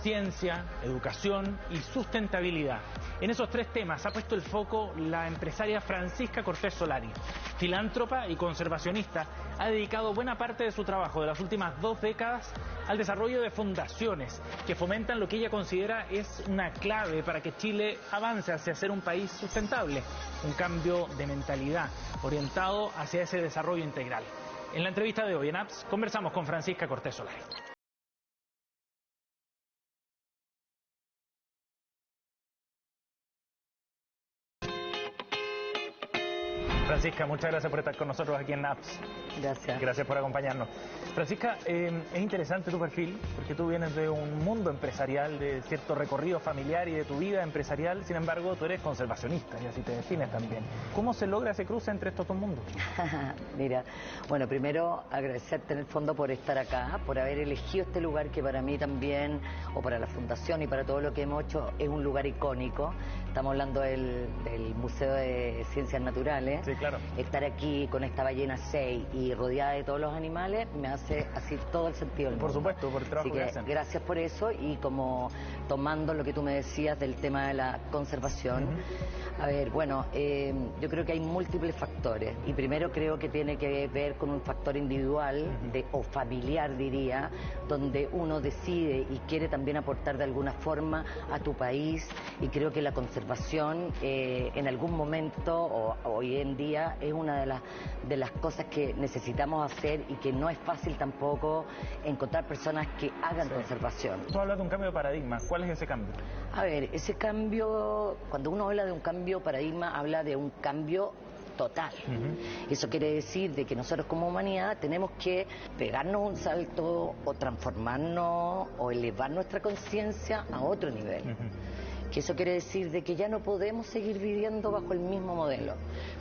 ciencia, educación y sustentabilidad. En esos tres temas ha puesto el foco la empresaria Francisca Cortés Solari. Filántropa y conservacionista, ha dedicado buena parte de su trabajo de las últimas 2 décadas al desarrollo de fundaciones que fomentan lo que ella considera es una clave para que Chile avance hacia ser un país sustentable, un cambio de mentalidad orientado hacia ese desarrollo integral. En la entrevista de hoy en APS conversamos con Francisca Cortés Solari. Francisca, muchas gracias por estar con nosotros aquí en APS. Gracias. Gracias por acompañarnos. Francisca, es interesante tu perfil, porque tú vienes de un mundo empresarial, de cierto recorrido familiar y de tu vida empresarial, sin embargo, tú eres conservacionista y así te defines también. ¿Cómo se logra ese cruce entre estos dos mundos? Mira, bueno, primero agradecerte en el fondo por estar acá, por haber elegido este lugar que para mí también, o para la Fundación y para todo lo que hemos hecho, es un lugar icónico. Estamos hablando del Museo de Ciencias Naturales. Sí, claro. Estar aquí con esta ballena 6 y rodeada de todos los animales me hace así todo el sentido del mundo. Por supuesto, por el trabajo que hacen. Gracias por eso, y como tomando lo que tú me decías del tema de la conservación. A ver, bueno, yo creo que hay múltiples factores, y primero creo que tiene que ver con un factor individual o familiar, diría, donde uno decide y quiere también aportar de alguna forma a tu país, y creo que la conservación en algún momento o hoy en día es una de las cosas que necesitamos hacer, y que no es fácil tampoco encontrar personas que hagan conservación. Tú hablas de un cambio de paradigma. ¿Cuál es ese cambio? A ver, ese cambio, cuando uno habla de un cambio de paradigma, habla de un cambio total. Eso quiere decir de que nosotros como humanidad tenemos que pegarnos un salto, o transformarnos, o elevar nuestra conciencia a otro nivel. Que eso quiere decir de que ya no podemos seguir viviendo bajo el mismo modelo,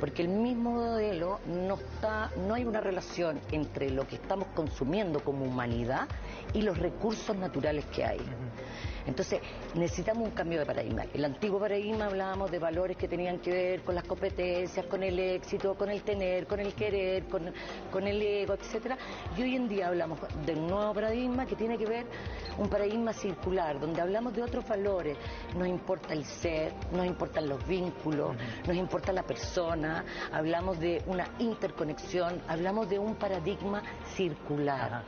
porque el mismo modelo no hay una relación entre lo que estamos consumiendo como humanidad y los recursos naturales que hay. Entonces necesitamos un cambio de paradigma. El antiguo paradigma hablábamos de valores que tenían que ver con las competencias, con el éxito, con el tener, con el querer, con el ego, etcétera. Y hoy en día hablamos de un nuevo paradigma que tiene que ver un paradigma circular, donde hablamos de otros valores. Nos importa el ser, nos importan los vínculos, nos importa la persona, hablamos de una interconexión, hablamos de un paradigma circular.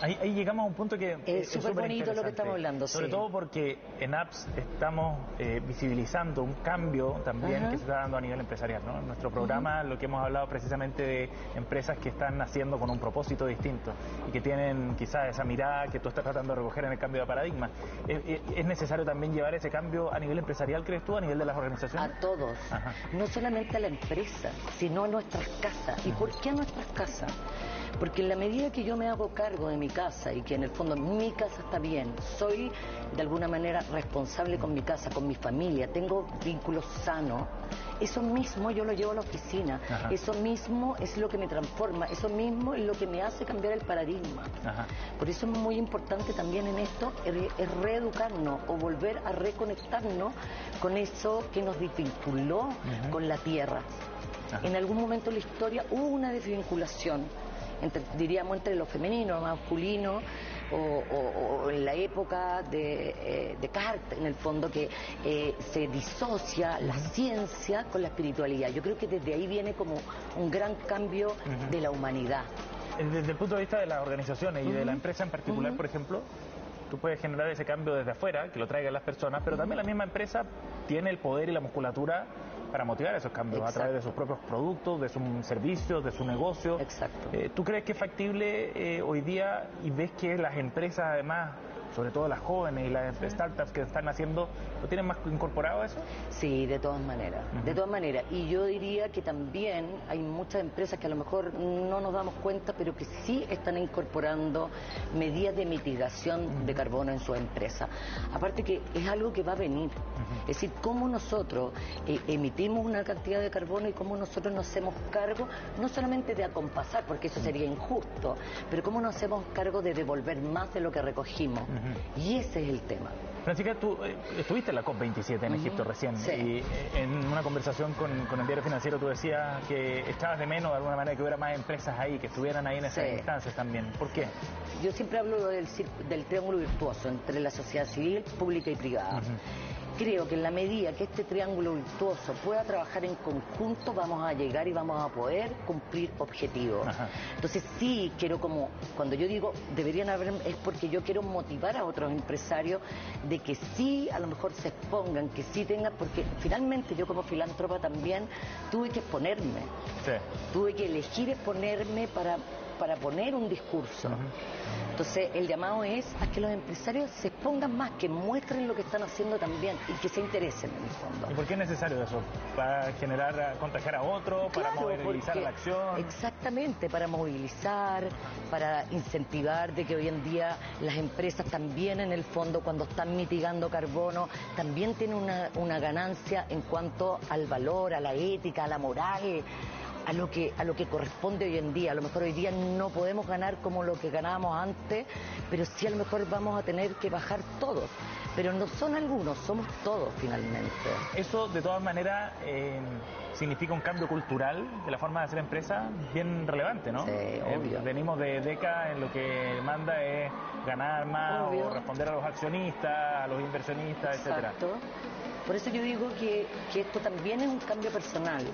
Ahí llegamos a un punto que es súper bonito lo que estamos hablando. Sobre todo porque en APS estamos visibilizando un cambio también que se está dando a nivel empresarial, ¿no? En nuestro programa lo que hemos hablado precisamente de empresas que están naciendo con un propósito distinto y que tienen quizás esa mirada que tú estás tratando de recoger en el cambio de paradigma. ¿Es necesario también llevar ese cambio a nivel empresarial, crees tú, a nivel de las organizaciones? A todos, no solamente a la empresa, sino a nuestras casas. ¿Y por qué a nuestras casas? Porque en la medida que yo me hago cargo de mi casa, y que en el fondo mi casa está bien, soy de alguna manera responsable con mi casa, con mi familia, tengo vínculos sanos, eso mismo yo lo llevo a la oficina, eso mismo es lo que me transforma, eso mismo es lo que me hace cambiar el paradigma. Por eso es muy importante también en esto, es reeducarnos o volver a reconectarnos con eso que nos desvinculó con la tierra. En algún momento de la historia hubo una desvinculación, diríamos entre lo femenino, lo masculino, o en la época de Descartes, en el fondo, que se disocia la ciencia con la espiritualidad. Yo creo que desde ahí viene como un gran cambio de la humanidad. Desde el punto de vista de las organizaciones y de la empresa en particular, por ejemplo, tú puedes generar ese cambio desde afuera, que lo traigan las personas, pero también la misma empresa tiene el poder y la musculatura para motivar esos cambios a través de sus propios productos, de sus servicios, de su negocio. ¿Tú crees que es factible hoy día, y ves que las empresas además, sobre todo las jóvenes y las startups que están haciendo, lo tienen más incorporado eso? Sí, de todas maneras, de todas maneras. Y yo diría que también hay muchas empresas que a lo mejor no nos damos cuenta, pero que sí están incorporando medidas de mitigación de carbono en su empresa. Aparte que es algo que va a venir. Es decir, cómo nosotros emitimos una cantidad de carbono y cómo nosotros nos hacemos cargo, no solamente de acompasar, porque eso sería injusto, pero cómo nos hacemos cargo de devolver más de lo que recogimos. Y ese es el tema. Francisca, tú estuviste en la COP27 en Egipto recién, sí. Y en una conversación con el diario financiero tú decías que echabas de menos de alguna manera que hubiera más empresas ahí, que estuvieran ahí en esas instancias también. ¿Por qué? Yo siempre hablo del triángulo virtuoso entre la sociedad civil, pública y privada. Creo que en la medida que este triángulo virtuoso pueda trabajar en conjunto, vamos a llegar y vamos a poder cumplir objetivos. Entonces sí quiero, como cuando yo digo deberían haber, es porque yo quiero motivar a otros empresarios de que sí a lo mejor se expongan, que sí tengan, porque finalmente yo como filántropa también tuve que exponerme, tuve que elegir exponerme para poner un discurso. Entonces el llamado es a que los empresarios se expongan más, que muestren lo que están haciendo también y que se interesen en el fondo. ¿Y por qué es necesario eso? ¿Para contagiar a otro? ¿Para movilizar a la acción? Exactamente, para movilizar, para incentivar de que hoy en día las empresas también en el fondo cuando están mitigando carbono también tienen una ganancia en cuanto al valor, a la ética, a la moral, a lo que corresponde hoy en día. A lo mejor hoy día no podemos ganar como lo que ganábamos antes, pero sí a lo mejor vamos a tener que bajar todos. Pero no son algunos, somos todos finalmente. Eso de todas maneras significa un cambio cultural de la forma de hacer empresa bien relevante, ¿no? Sí, obvio. Venimos de décadas en lo que manda es ganar más, obvio, o responder a los accionistas, a los inversionistas, etcétera. Exacto. Por eso yo digo que esto también es un cambio personal.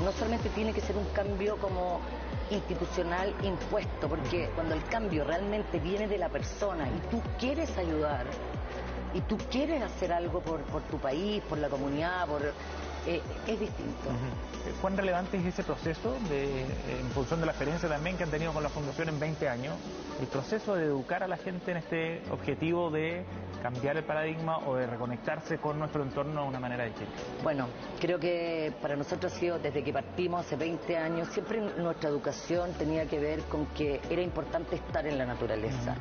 No solamente tiene que ser un cambio como institucional impuesto, porque cuando el cambio realmente viene de la persona y tú quieres ayudar y tú quieres hacer algo por tu país, por la comunidad, es distinto. ¿Cuán relevante es ese proceso en función de la experiencia también que han tenido con la Fundación en 20 años? El proceso de educar a la gente en este objetivo de cambiar el paradigma o de reconectarse con nuestro entorno de una manera distinta. Bueno, creo que para nosotros ha sido desde que partimos hace 20 años, siempre nuestra educación tenía que ver con que era importante estar en la naturaleza.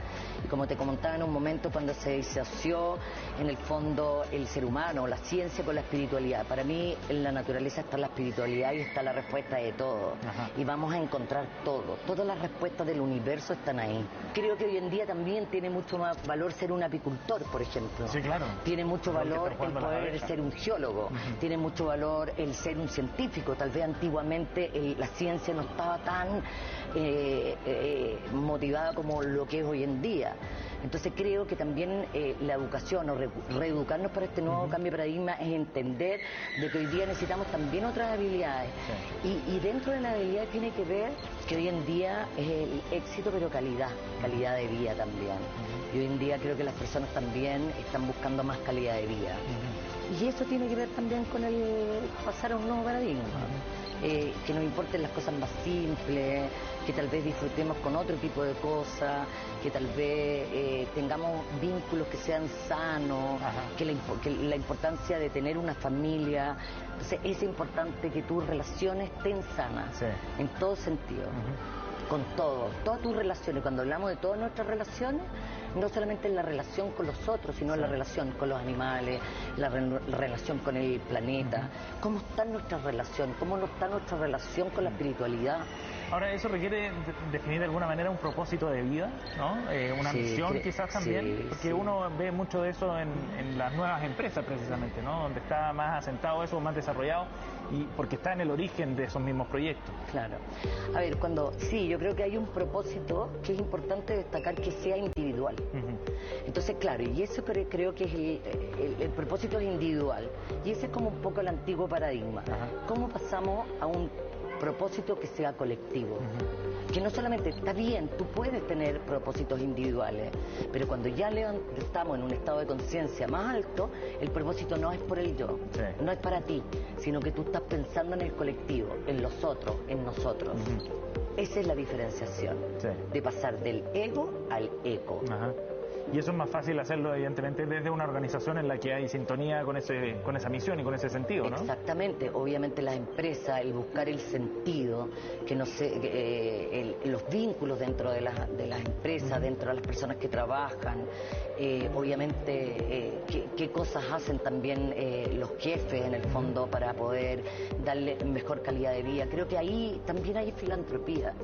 Y como te comentaba en un momento, cuando se disoció en el fondo el ser humano, la ciencia con la espiritualidad, para mí en la naturaleza está la espiritualidad y está la respuesta de todo. Y vamos a encontrar todo. Todas las respuestas del universo están ahí. Creo que hoy en día también tiene mucho más valor ser un apicultor, por ejemplo. Sí, claro. Tiene mucho valor el poder ser un geólogo. Tiene mucho valor el ser un científico. Tal vez antiguamente la ciencia no estaba tan motivada como lo que es hoy en día. Entonces creo que también la educación o reeducarnos para este nuevo cambio de paradigma es entender de que hoy día necesitamos también otras habilidades. Y dentro de las habilidades tiene que ver que hoy en día es el éxito, pero calidad de vida también. Y hoy en día creo que las personas también están buscando más calidad de vida. Y eso tiene que ver también con el pasar a un nuevo paradigma. Que nos importen las cosas más simples, que tal vez disfrutemos con otro tipo de cosas, que tal vez tengamos vínculos que sean sanos, que la importancia de tener una familia. Entonces es importante que tus relaciones estén sanas, en todo sentido. Con todas tus relaciones. Cuando hablamos de todas nuestras relaciones, no solamente en la relación con los otros, sino en la relación con los animales, la relación con el planeta. ¿Cómo está nuestra relación? ¿Cómo no está nuestra relación con la espiritualidad? Ahora, eso requiere definir de alguna manera un propósito de vida, ¿no? Una misión quizás también, porque uno ve mucho de eso en las nuevas empresas precisamente, ¿no? Donde está más asentado eso, más desarrollado, y porque está en el origen de esos mismos proyectos. Claro. A ver, yo creo que hay un propósito que es importante destacar que sea individual. Entonces, claro, y eso creo que es el propósito es individual, y ese es como un poco el antiguo paradigma. ¿Cómo pasamos a un propósito que sea colectivo? Que no solamente está bien, tú puedes tener propósitos individuales, pero cuando ya estamos en un estado de conciencia más alto, el propósito no es por el yo, no es para ti, sino que tú estás pensando en el colectivo, en los otros, en nosotros. Esa es la diferenciación, de pasar del ego al eco. Y eso es más fácil hacerlo, evidentemente, desde una organización en la que hay sintonía con esa misión y con ese sentido, ¿no? Exactamente. Obviamente las empresas, el buscar el sentido, los vínculos dentro de las empresas, dentro de las personas que trabajan, obviamente qué cosas hacen también los jefes en el fondo para poder darle mejor calidad de vida. Creo que ahí también hay filantropía.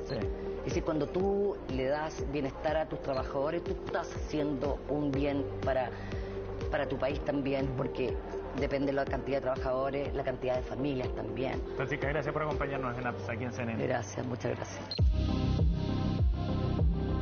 Es decir, cuando tú le das bienestar a tus trabajadores, tú estás haciendo un bien para tu país también, porque depende de la cantidad de trabajadores, la cantidad de familias también. Francisca, gracias por acompañarnos en Apps aquí en CNN. Gracias, muchas gracias.